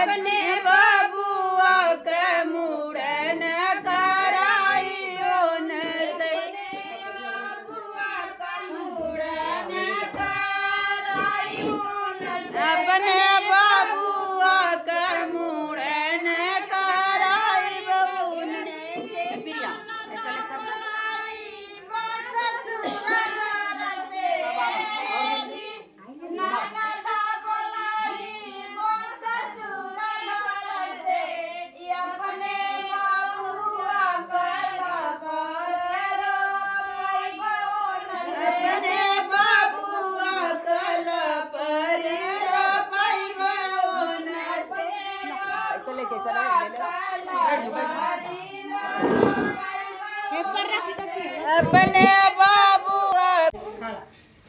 अपने बबुआ के मुड़न कराइयो न से अपने बबुआ के मुड़न कराइबो न प्रिया ऐसा लगता अपने बबुआ कल करी रो पाइबो न से ऐसा लेके चला ले ले अपने